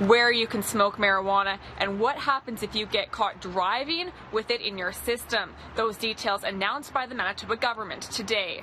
where you can smoke marijuana, and what happens if you get caught driving with it in your system. Those details announced by the Manitoba government today.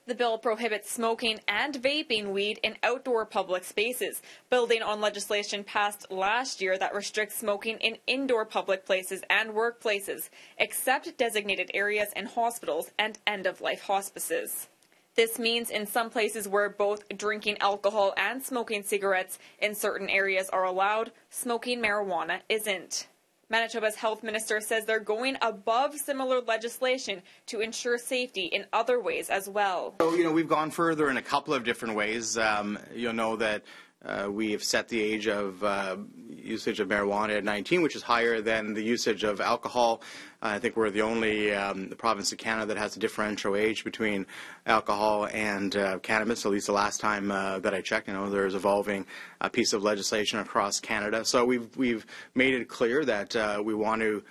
The bill prohibits smoking and vaping weed in outdoor public spaces, building on legislation passed last year that restricts smoking in indoor public places and workplaces, except designated areas in hospitals and end-of-life hospices. This means in some places where both drinking alcohol and smoking cigarettes in certain areas are allowed, smoking marijuana isn't. Manitoba's health minister says they're going above similar legislation to ensure safety in other ways as well. So, we've gone further in a couple of different ways. You'll know that we have set the age of usage of marijuana at 19, which is higher than the usage of alcohol. I think we're the only the province of Canada that has a differential age between alcohol and cannabis, at least the last time that I checked. There's evolving a piece of legislation across Canada. So we've made it clear that we want to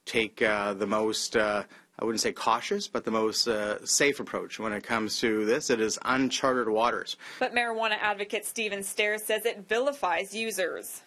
take the most I wouldn't say cautious, but the most safe approach when it comes to this. It is uncharted waters. But marijuana advocate Stephen Stairs says it vilifies users.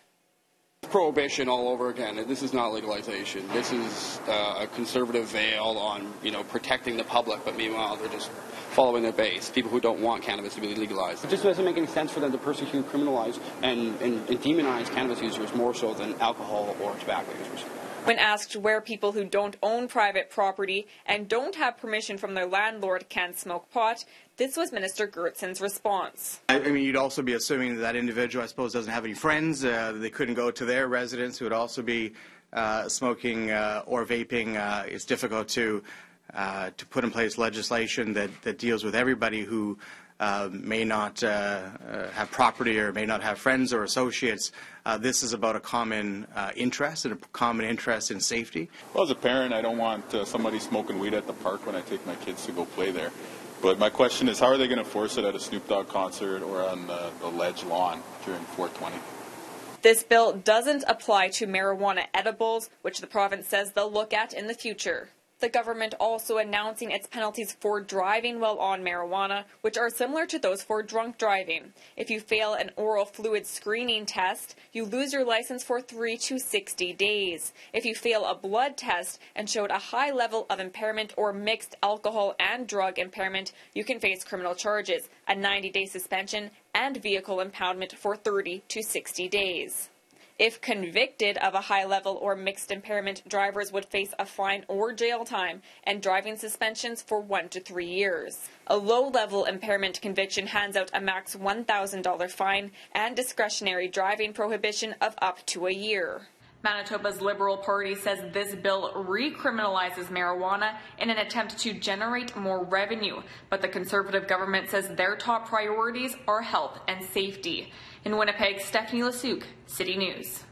Prohibition all over again. This is not legalization. This is a conservative veil on, protecting the public, but meanwhile they're just following their base, people who don't want cannabis to be legalized. It just doesn't make any sense for them to persecute, criminalize, and demonize cannabis users more so than alcohol or tobacco users. When asked where people who don't own private property and don't have permission from their landlord can smoke pot, this was Minister Gertson's response. You'd also be assuming that individual, I suppose, doesn't have any friends. They couldn't go to their residence who would also be smoking or vaping. It's difficult to put in place legislation that deals with everybody who may not have property or may not have friends or associates. This is about a common interest and a common interest in safety. Well, as a parent, I don't want somebody smoking weed at the park when I take my kids to go play there. But my question is, how are they going to force it at a Snoop Dogg concert or on the Ledge lawn during 420? This bill doesn't apply to marijuana edibles, which the province says they'll look at in the future. The government also announcing its penalties for driving while on marijuana, which are similar to those for drunk driving. If you fail an oral fluid screening test, you lose your license for 3 to 60 days. If you fail a blood test and showed a high level of impairment or mixed alcohol and drug impairment, you can face criminal charges, a 90-day suspension, and vehicle impoundment for 30 to 60 days. If convicted of a high-level or mixed impairment, drivers would face a fine or jail time and driving suspensions for 1 to 3 years. A low-level impairment conviction hands out a max $1,000 fine and discretionary driving prohibition of up to a year. Manitoba's Liberal Party says this bill recriminalizes marijuana in an attempt to generate more revenue, but the Conservative government says their top priorities are health and safety. In Winnipeg, Stephanie Lasuc, City News.